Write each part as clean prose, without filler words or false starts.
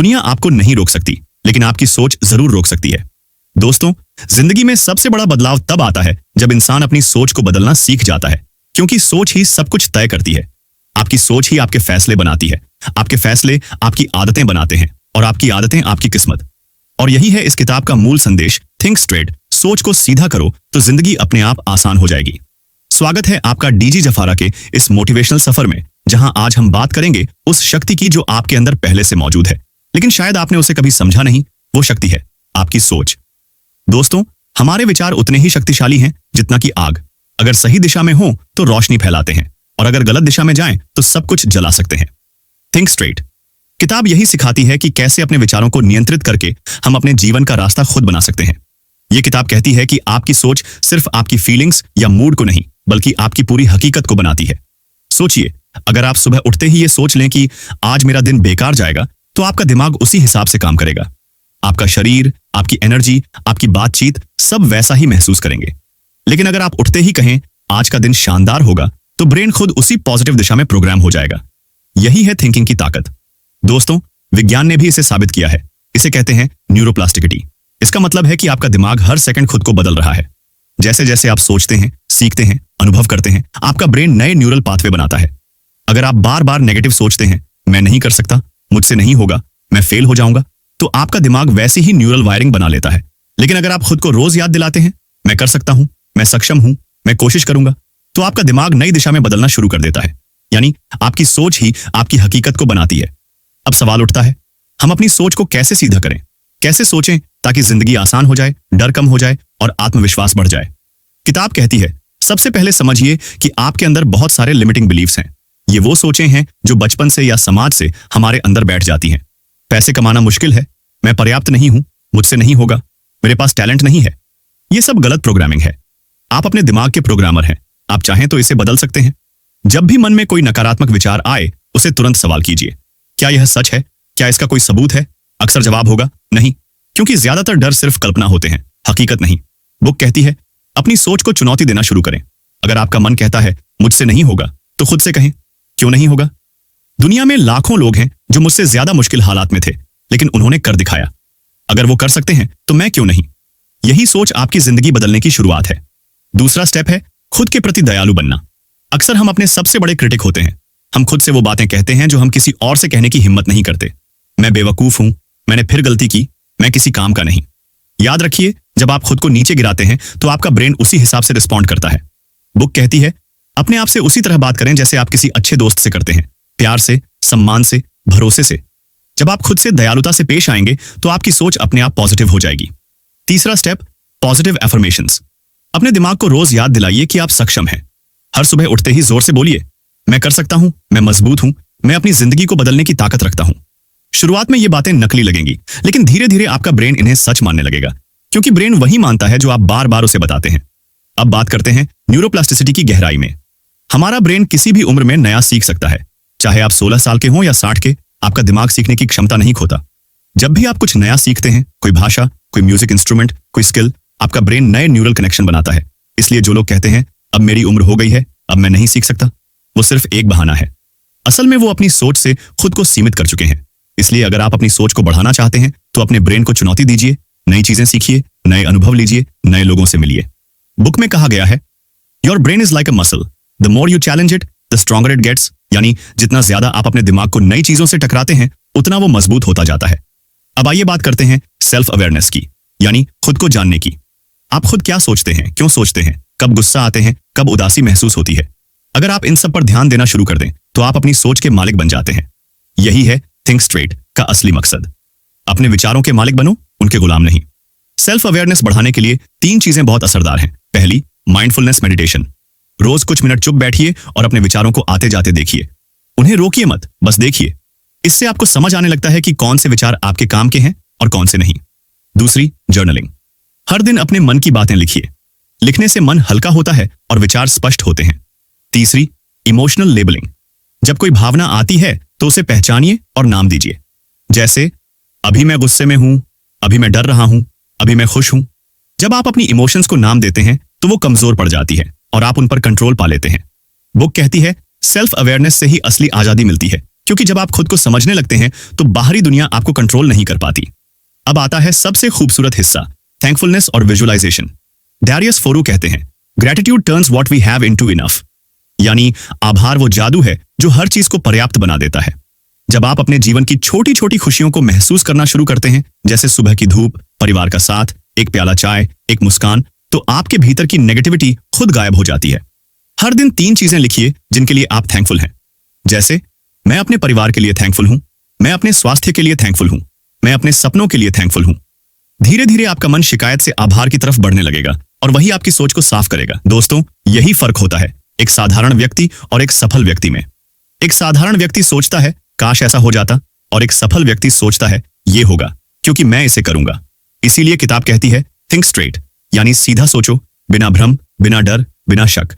दुनिया आपको नहीं रोक सकती, लेकिन आपकी सोच जरूर रोक सकती है। दोस्तों, जिंदगी में सबसे बड़ा बदलाव तब आता है जब इंसान अपनी सोच को बदलना सीख जाता है, क्योंकि सोच ही सब कुछ तय करती है। आपकी सोच ही आपके फैसले बनाती है, आपके फैसले आपकी आदतें बनाते हैं और आपकी आदतें आपकी किस्मत। और यही है इस किताब का मूल संदेश, थिंक स्ट्रेट। सोच को सीधा करो तो जिंदगी अपने आप आसान हो जाएगी। स्वागत है आपका डीजी जफारा के इस मोटिवेशनल सफर में, जहां आज हम बात करेंगे उस शक्ति की जो आपके अंदर पहले से मौजूद है, लेकिन शायद आपने उसे कभी समझा नहीं। वो शक्ति है आपकी सोच। दोस्तों, हमारे विचार उतने ही शक्तिशाली हैं जितना कि आग। अगर सही दिशा में हो तो रोशनी फैलाते हैं, और अगर गलत दिशा में जाएं तो सब कुछ जला सकते हैं। थिंक स्ट्रेट किताब यही सिखाती है कि कैसे अपने विचारों को नियंत्रित करके हम अपने जीवन का रास्ता खुद बना सकते हैं। यह किताब कहती है कि आपकी सोच सिर्फ आपकी फीलिंग्स या मूड को नहीं, बल्कि आपकी पूरी हकीकत को बनाती है। सोचिए, अगर आप सुबह उठते ही ये सोच लें कि आज मेरा दिन बेकार जाएगा, तो आपका दिमाग उसी हिसाब से काम करेगा। आपका शरीर, आपकी एनर्जी, आपकी बातचीत सब वैसा ही महसूस करेंगे। लेकिन अगर आप उठते ही कहें आज का दिन शानदार होगा, तो ब्रेन खुद उसी पॉजिटिव दिशा में प्रोग्राम हो जाएगा। यही है थिंकिंग की ताकत। दोस्तों, विज्ञान ने भी इसे साबित किया है। इसे कहते हैं न्यूरोप्लास्टिसिटी। इसका मतलब है कि आपका दिमाग हर सेकंड खुद को बदल रहा है। जैसे जैसे आप सोचते हैं, सीखते हैं, अनुभव करते हैं, आपका ब्रेन नए न्यूरल पाथवे बनाता है। अगर आप बार बार नेगेटिव सोचते हैं, मैं नहीं कर सकता, मुझसे नहीं होगा, मैं फेल हो जाऊंगा, तो आपका दिमाग वैसी ही न्यूरल वायरिंग बना लेता है। लेकिन अगर आप खुद को रोज याद दिलाते हैं, मैं कर सकता हूं, मैं सक्षम हूं, मैं कोशिश करूंगा, तो आपका दिमाग नई दिशा में बदलना शुरू कर देता है। यानी आपकी सोच ही आपकी हकीकत को बनाती है। अब सवाल उठता है, हम अपनी सोच को कैसे सीधा करें? कैसे सोचें ताकि जिंदगी आसान हो जाए, डर कम हो जाए और आत्मविश्वास बढ़ जाए? किताब कहती है, सबसे पहले समझिए कि आपके अंदर बहुत सारे लिमिटिंग बिलीफ्स हैं। ये वो सोचें हैं जो बचपन से या समाज से हमारे अंदर बैठ जाती हैं। पैसे कमाना मुश्किल है, मैं पर्याप्त नहीं हूं, मुझसे नहीं होगा, मेरे पास टैलेंट नहीं है। ये सब गलत प्रोग्रामिंग है। आप अपने दिमाग के प्रोग्रामर हैं। आप चाहें तो इसे बदल सकते हैं। जब भी मन में कोई नकारात्मक विचार आए, उसे तुरंत सवाल कीजिए, क्या यह सच है? क्या इसका कोई सबूत है? अक्सर जवाब होगा नहीं, क्योंकि ज्यादातर डर सिर्फ कल्पना होते हैं, हकीकत नहीं। बुक कहती है, अपनी सोच को चुनौती देना शुरू करें। अगर आपका मन कहता है मुझसे नहीं होगा, तो खुद से कहें, क्यों नहीं होगा? दुनिया में लाखों लोग हैं जो मुझसे ज्यादा मुश्किल हालात में थे, लेकिन उन्होंने कर दिखाया। अगर वो कर सकते हैं तो मैं क्यों नहीं? यही सोच आपकी जिंदगी बदलने की शुरुआत है। दूसरा स्टेप है खुद के प्रति दयालु बनना। अक्सर हम अपने सबसे बड़े क्रिटिक होते हैं। हम खुद से वो बातें कहते हैं जो हम किसी और से कहने की हिम्मत नहीं करते। मैं बेवकूफ हूं, मैंने फिर गलती की, मैं किसी काम का नहीं। याद रखिए, जब आप खुद को नीचे गिराते हैं तो आपका ब्रेन उसी हिसाब से रिस्पॉन्ड करता है। बुक कहती है, अपने आप से उसी तरह बात करें जैसे आप किसी अच्छे दोस्त से करते हैं, प्यार से, सम्मान से, भरोसे से। जब आप खुद से दयालुता से पेश आएंगे तो आपकी सोच अपने आप पॉजिटिव हो जाएगी। तीसरा स्टेप, पॉजिटिव एफर्मेशंस। अपने दिमाग को रोज याद दिलाइए कि आप सक्षम हैं। हर सुबह उठते ही जोर से बोलिए, मैं कर सकता हूं, मैं मजबूत हूं, मैं अपनी जिंदगी को बदलने की ताकत रखता हूं। शुरुआत में ये बातें नकली लगेंगी, लेकिन धीरे धीरे आपका ब्रेन इन्हें सच मानने लगेगा, क्योंकि ब्रेन वही मानता है जो आप बार बार उसे बताते हैं। अब बात करते हैं न्यूरोप्लास्टिसिटी की गहराई में। हमारा ब्रेन किसी भी उम्र में नया सीख सकता है। चाहे आप 16 साल के हों या 60 के, आपका दिमाग सीखने की क्षमता नहीं खोता। जब भी आप कुछ नया सीखते हैं, कोई भाषा, कोई म्यूजिक इंस्ट्रूमेंट, कोई स्किल, आपका ब्रेन नए न्यूरल कनेक्शन बनाता है। इसलिए जो लोग कहते हैं अब मेरी उम्र हो गई है, अब मैं नहीं सीख सकता, वो सिर्फ एक बहाना है। असल में वो अपनी सोच से खुद को सीमित कर चुके हैं। इसलिए अगर आप अपनी सोच को बढ़ाना चाहते हैं तो अपने ब्रेन को चुनौती दीजिए, नई चीजें सीखिए, नए अनुभव लीजिए, नए लोगों से मिलिए। बुक में कहा गया है, your brain is like a muscle, the more you challenge it the stronger it gets. यानी जितना ज्यादा आप अपने दिमाग को नई चीजों से टकराते हैं, उतना वो मजबूत होता जाता है। अब आइए बात करते हैं सेल्फ अवेयरनेस की, यानी खुद को जानने की। आप खुद क्या सोचते हैं, क्यों सोचते हैं, कब गुस्सा आते हैं, कब उदासी महसूस होती है? अगर आप इन सब पर ध्यान देना शुरू कर दें तो आप अपनी सोच के मालिक बन जाते हैं। यही है थिंक स्ट्रेट का असली मकसद। अपने विचारों के मालिक बनो, उनके गुलाम नहीं। सेल्फ अवेयरनेस बढ़ाने के लिए 3 चीजें बहुत असरदार हैं। पहली, माइंडफुलनेस मेडिटेशन। रोज कुछ मिनट चुप बैठिए और अपने विचारों को आते जाते देखिए। उन्हें रोकिए मत, बस देखिए। इससे आपको समझ आने लगता है कि कौन से विचार आपके काम के हैं और कौन से नहीं। दूसरी, जर्नलिंग। हर दिन अपने मन की बातें लिखिए। लिखने से मन हल्का होता है और विचार स्पष्ट होते हैं। तीसरी, इमोशनल लेबलिंग। जब कोई भावना आती है तो उसे पहचानिए और नाम दीजिए। जैसे, अभी मैं गुस्से में हूं, अभी मैं डर रहा हूं, अभी मैं खुश हूं। जब आप अपनी इमोशंस को नाम देते हैं तो वो कमजोर पड़ जाती है और आप उन पर कंट्रोल पा लेते हैं। बुक कहती है, सेल्फ अवेयरनेस से ही असली आजादी मिलती है, क्योंकि जब आप खुद को समझने लगते हैं तो बाहरी दुनिया आपको कंट्रोल नहीं कर पाती। अब आता है सबसे खूबसूरत हिस्सा, थैंकफुलनेस और विजुअलाइजेशन। डैरियस फोरू कहते हैं, gratitude turns what we have into enough. यानी आभार वो जादू है जो हर चीज को पर्याप्त बना देता है। जब आप अपने जीवन की छोटी छोटी खुशियों को महसूस करना शुरू करते हैं, जैसे सुबह की धूप, परिवार का साथ, एक प्याला चाय, एक मुस्कान, तो आपके भीतर की नेगेटिविटी खुद गायब हो जाती है। हर दिन 3 चीजें लिखिए जिनके लिए आप थैंकफुल हैं। जैसे, मैं अपने परिवार के लिए थैंकफुल हूं, मैं अपने स्वास्थ्य के लिए थैंकफुल हूं, मैं अपने सपनों के लिए थैंकफुल हूं। धीरे धीरे आपका मन शिकायत से आभार की तरफ बढ़ने लगेगा और वही आपकी सोच को साफ करेगा। दोस्तों, यही फर्क होता है एक साधारण व्यक्ति और एक सफल व्यक्ति में। एक साधारण व्यक्ति सोचता है काश ऐसा हो जाता, और एक सफल व्यक्ति सोचता है ये होगा क्योंकि मैं इसे करूंगा। इसीलिए किताब कहती है थिंक स्ट्रेट, यानी सीधा सोचो, बिना भ्रम, बिना डर, बिना शक।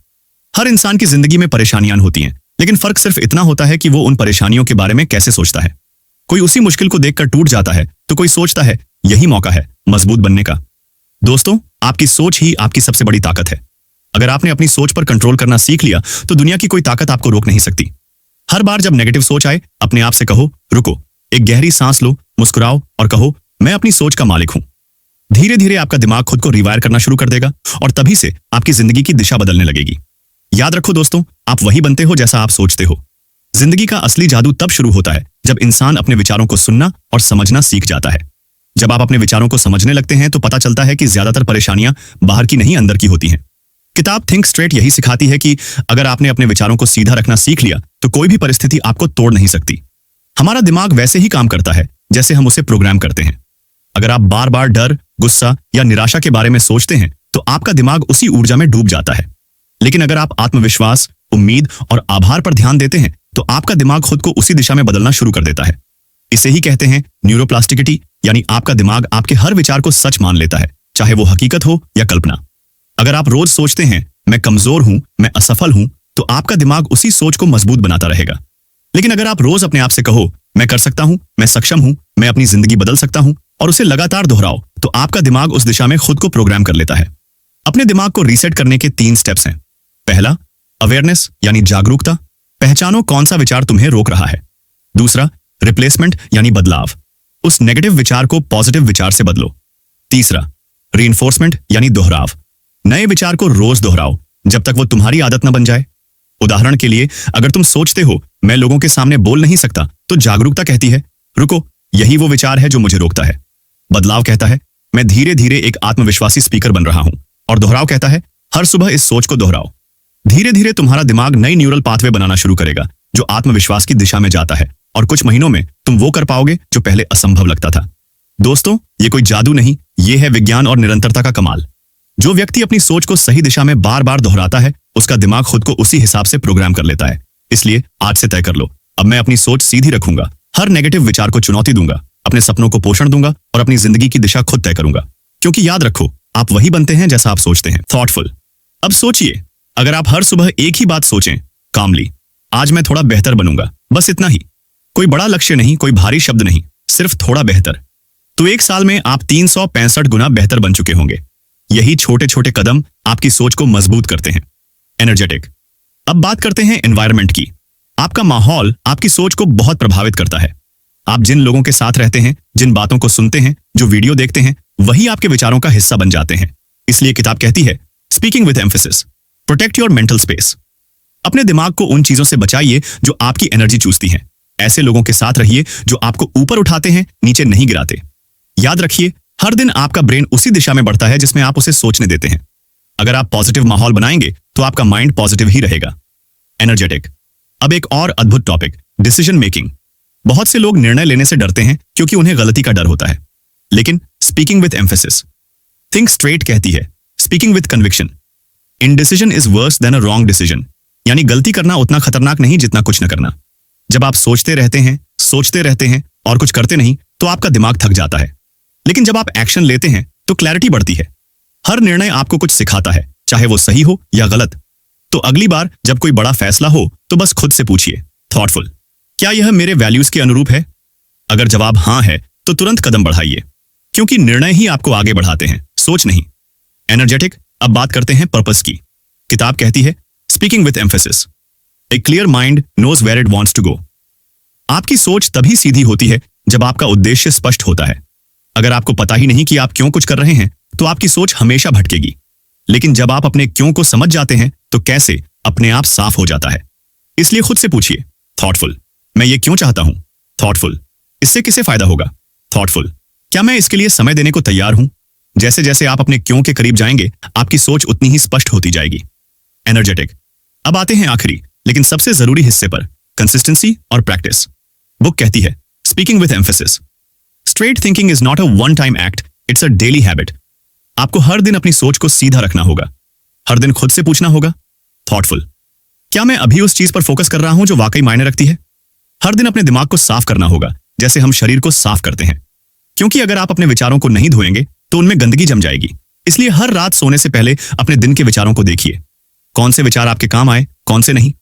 हर इंसान की जिंदगी में परेशानियां होती हैं, लेकिन फर्क सिर्फ इतना होता है कि वो उन परेशानियों के बारे में कैसे सोचता है। कोई उसी मुश्किल को देखकर टूट जाता है तो कोई सोचता है यही मौका है मजबूत बनने का। दोस्तों, आपकी सोच ही आपकी सबसे बड़ी ताकत है। अगर आपने अपनी सोच पर कंट्रोल करना सीख लिया तो दुनिया की कोई ताकत आपको रोक नहीं सकती। हर बार जब नेगेटिव सोच आए, अपने आप से कहो रुको, एक गहरी सांस लो, मुस्कुराओ और कहो मैं अपनी सोच का मालिक हूं। धीरे धीरे आपका दिमाग खुद को रिवायर करना शुरू कर देगा और तभी से आपकी जिंदगी की दिशा बदलने लगेगी। याद रखो दोस्तों, आप वही बनते हो जैसा आप सोचते हो। जिंदगी का असली जादू तब शुरू होता है जब इंसान अपने विचारों को सुनना और समझना सीख जाता है। जब आप अपने विचारों को समझने लगते हैं तो पता चलता है कि ज्यादातर परेशानियां बाहर की नहीं अंदर की होती हैं। किताब थिंक स्ट्रेट यही सिखाती है कि अगर आपने अपने विचारों को सीधा रखना सीख लिया तो कोई भी परिस्थिति आपको तोड़ नहीं सकती। हमारा दिमाग वैसे ही काम करता है जैसे हम उसे प्रोग्राम करते हैं। अगर आप बार बार डर, गुस्सा या निराशा के बारे में सोचते हैं तो आपका दिमाग उसी ऊर्जा में डूब जाता है। लेकिन अगर आप आत्मविश्वास, उम्मीद और आभार पर ध्यान देते हैं तो आपका दिमाग खुद को उसी दिशा में बदलना शुरू कर देता है। इसे ही कहते हैं न्यूरोप्लास्टिसिटी, यानी आपका दिमाग आपके हर विचार को सच मान लेता है, चाहे वो हकीकत हो या कल्पना। अगर आप रोज सोचते हैं मैं कमजोर हूं, मैं असफल हूं, तो आपका दिमाग उसी सोच को मजबूत बनाता रहेगा। लेकिन अगर आप रोज अपने आप से कहो मैं कर सकता हूं, मैं सक्षम हूं, मैं अपनी जिंदगी बदल सकता हूं, और उसे लगातार दोहराओ, तो आपका दिमाग उस दिशा में खुद को प्रोग्राम कर लेता है। अपने दिमाग को रीसेट करने के 3 स्टेप्स हैं। पहला, अवेयरनेस यानी जागरूकता, पहचानो कौन सा विचार तुम्हें रोक रहा है। दूसरा, रिप्लेसमेंट यानी बदलाव, उस नेगेटिव विचार को पॉजिटिव विचार से बदलो। तीसरा, रीइंफोर्समेंट यानी दोहराव, नए विचार को रोज दोहराओ जब तक वो तुम्हारी आदत न बन जाए। उदाहरण के लिए, अगर तुम सोचते हो मैं लोगों के सामने बोल नहीं सकता, तो जागरूकता कहती है रुको, यही वो विचार है जो मुझे रोकता है। बदलाव कहता है मैं धीरे धीरे एक आत्मविश्वासी स्पीकर बन रहा हूं, और दोहराव कहता है हर सुबह इस सोच को दोहराओ। धीरे धीरे तुम्हारा दिमाग नई न्यूरल पाथवे बनाना शुरू करेगा जो आत्मविश्वास की दिशा में जाता है, और कुछ महीनों में तुम वो कर पाओगे जो पहले असंभव लगता था। दोस्तों, ये कोई जादू नहीं, ये है विज्ञान और निरंतरता का कमाल। जो व्यक्ति अपनी सोच को सही दिशा में बार बार दोहराता है, उसका दिमाग खुद को उसी हिसाब से प्रोग्राम कर लेता है। इसलिए आज से तय कर लो, अब मैं अपनी सोच सीधी रखूंगा, हर नेगेटिव विचार को चुनौती दूंगा, अपने सपनों को पोषण दूंगा और अपनी जिंदगी की दिशा खुद तय करूंगा। क्योंकि याद रखो, आप वही बनते हैं जैसा आप सोचते हैं। थॉटफुल। अब सोचिए, अगर आप हर सुबह एक ही बात सोचें, कामली, आज मैं थोड़ा बेहतर बनूंगा, बस इतना ही, कोई बड़ा लक्ष्य नहीं, कोई भारी शब्द नहीं, सिर्फ थोड़ा बेहतर, तो 1 साल में आप 365 गुना बेहतर बन चुके होंगे। यही छोटे छोटे कदम आपकी सोच को मजबूत करते हैं। एनर्जेटिक। अब बात करते हैं एनवायरनमेंट की। आपका माहौल आपकी सोच को बहुत प्रभावित करता है। आप जिन लोगों के साथ रहते हैं, जिन बातों को सुनते हैं, जो वीडियो देखते हैं, वही आपके विचारों का हिस्सा बन जाते हैं। इसलिए किताब कहती है speaking with emphasis, protect your mental space. अपने दिमाग को उन चीजों से बचाइए जो आपकी एनर्जी चूसती हैं। ऐसे लोगों के साथ रहिए जो आपको ऊपर उठाते हैं, नीचे नहीं गिराते। याद रखिए, हर दिन आपका ब्रेन उसी दिशा में बढ़ता है जिसमें आप उसे सोचने देते हैं। अगर आप पॉजिटिव माहौल बनाएंगे तो आपका माइंड पॉजिटिव ही रहेगा। एनर्जेटिक। अब एक और अद्भुत टॉपिक, डिसीजन मेकिंग। बहुत से लोग निर्णय लेने से डरते हैं क्योंकि उन्हें गलती का डर होता है। लेकिन speaking with emphasis, think straight कहती है speaking with conviction, indecision is worse than a wrong decision. यानी गलती करना उतना खतरनाक नहीं जितना कुछ न करना। जब आप सोचते रहते हैं और कुछ करते नहीं तो आपका दिमाग थक जाता है। लेकिन जब आप एक्शन लेते हैं तो क्लैरिटी बढ़ती है। हर निर्णय आपको कुछ सिखाता है, चाहे वो सही हो या गलत। तो अगली बार जब कोई बड़ा फैसला हो तो बस खुद से पूछिए, थॉटफुल, क्या यह मेरे वैल्यूज के अनुरूप है? अगर जवाब हाँ है तो तुरंत कदम बढ़ाइए, क्योंकि निर्णय ही आपको आगे बढ़ाते हैं, सोच नहीं। एनर्जेटिक। अब बात करते हैं पर्पस की। किताब कहती है speaking with emphasis, a clear mind knows where it wants to go. आपकी सोच तभी सीधी होती है जब आपका उद्देश्य स्पष्ट होता है। अगर आपको पता ही नहीं कि आप क्यों कुछ कर रहे हैं, तो आपकी सोच हमेशा भटकेगी। लेकिन जब आप अपने क्यों को समझ जाते हैं, तो कैसे अपने आप साफ हो जाता है। इसलिए खुद से पूछिए, थॉटफुल, मैं ये क्यों चाहता हूं? थॉटफुल, इससे किसे फायदा होगा? थॉटफुल, क्या मैं इसके लिए समय देने को तैयार हूं? जैसे जैसे आप अपने क्यों के करीब जाएंगे, आपकी सोच उतनी ही स्पष्ट होती जाएगी। एनर्जेटिक। अब आते हैं आखिरी लेकिन सबसे जरूरी हिस्से पर, कंसिस्टेंसी और प्रैक्टिस। बुक कहती है, speaking with emphasis, straight thinking is not a one time act, it's a daily habit. आपको हर दिन अपनी सोच को सीधा रखना होगा। हर दिन खुद से पूछना होगा, थॉटफुल, क्या मैं अभी उस चीज पर फोकस कर रहा हूं जो वाकई मायने रखती है? हर दिन अपने दिमाग को साफ करना होगा, जैसे हम शरीर को साफ करते हैं। क्योंकि अगर आप अपने विचारों को नहीं धोएंगे तो उनमें गंदगी जम जाएगी। इसलिए हर रात सोने से पहले अपने दिन के विचारों को देखिए। कौन से विचार आपके काम आए, कौन से नहीं।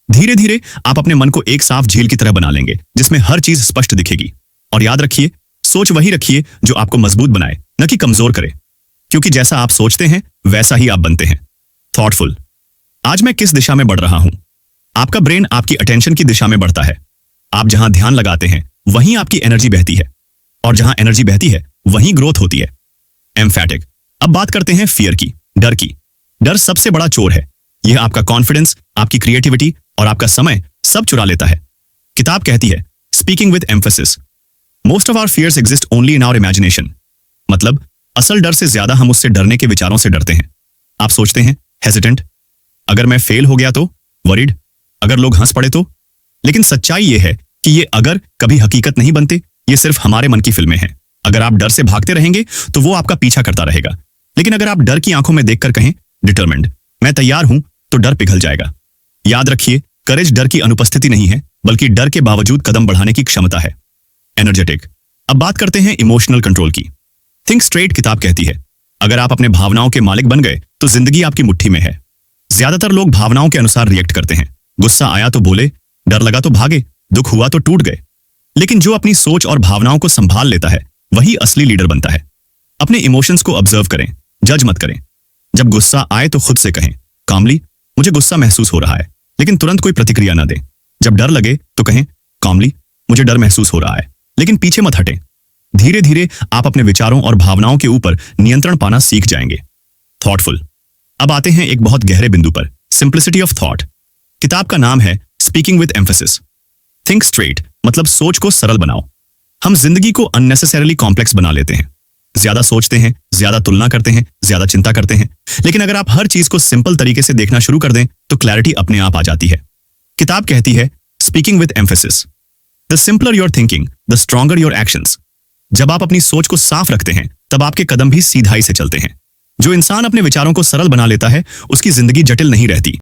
धीरे धीरे आप अपने मन को एक साफ झील की तरह बना लेंगे, जिसमें हर चीज स्पष्ट दिखेगी। और याद रखिए, सोच वही रखिए जो आपको मजबूत बनाए, न कि कमजोर करे। क्योंकि जैसा आप सोचते हैं वैसा ही आप बनते हैं। थॉटफुल, आज मैं किस दिशा में बढ़ रहा हूं? आपका ब्रेन आपकी अटेंशन की दिशा में बढ़ता है। आप जहां ध्यान लगाते हैं वहीं आपकी एनर्जी बहती है, और जहां एनर्जी बहती है वहीं ग्रोथ होती है। एम्फैटिक। अब बात करते हैं फियर की, डर की। डर सबसे बड़ा चोर है। यह आपका कॉन्फिडेंस, आपकी क्रिएटिविटी और आपका समय सब चुरा लेता है। किताब कहती है, speaking with emphasis, most of our fears exist only in our imagination. मतलब असल डर से ज्यादा हम उससे डरने के विचारों से डरते हैं। आप सोचते हैं, हेजिटेंट, अगर मैं फेल हो गया तो, वरीड, अगर लोग हंस पड़े तो। लेकिन सच्चाई यह है कि ये अगर कभी हकीकत नहीं बनते, ये सिर्फ हमारे मन की फिल्में हैं। अगर आप डर से भागते रहेंगे तो वो आपका पीछा करता रहेगा। लेकिन अगर आप डर की आंखों में देखकर कहें, डिटरमिन्ड, मैं तैयार हूं, तो डर पिघल जाएगा। याद रखिए, करेज डर की अनुपस्थिति नहीं है, बल्कि डर के बावजूद कदम बढ़ाने की क्षमता है। एनर्जेटिक। अब बात करते हैं इमोशनल कंट्रोल की। थिंक स्ट्रेट किताब कहती है, अगर आप अपने भावनाओं के मालिक बन गए तो जिंदगी आपकी मुट्ठी में है। ज्यादातर लोग भावनाओं के अनुसार रिएक्ट करते हैं। गुस्सा आया तो बोले, डर लगा तो भागे, दुख हुआ तो टूट गए। लेकिन जो अपनी सोच और भावनाओं को संभाल लेता है, वही असली लीडर बनता है। अपने इमोशंस को ऑब्जर्व करें, जज मत करें। जब गुस्सा आए तो खुद से कहें, कामली, मुझे गुस्सा महसूस हो रहा है, लेकिन तुरंत कोई प्रतिक्रिया ना दें। जब डर लगे तो कहें, कामली, मुझे डर महसूस हो रहा है, लेकिन पीछे मत हटें। धीरे धीरे आप अपने विचारों और भावनाओं के ऊपर नियंत्रण पाना सीख जाएंगे। थॉटफुल। अब आते हैं एक बहुत गहरे बिंदु पर, सिंप्लिसिटी ऑफ थॉट। किताब का नाम है speaking with emphasis. Think straight मतलब सोच को सरल बनाओ। हम जिंदगी को अननेसेसरीली कॉम्प्लेक्स बना लेते हैं। ज्यादा सोचते हैं, ज्यादा तुलना करते हैं, ज्यादा चिंता करते हैं। लेकिन अगर आप हर चीज को सिंपल तरीके से देखना शुरू कर दें तो क्लैरिटी अपने आप आ जाती है। किताब कहती है, speaking with emphasis, the simpler your thinking, the stronger your actions. जब आप अपनी सोच को साफ रखते हैं, तब आपके कदम भी सीधाई से चलते हैं। जो इंसान अपने विचारों को सरल बना लेता है, उसकी जिंदगी जटिल नहीं रहती,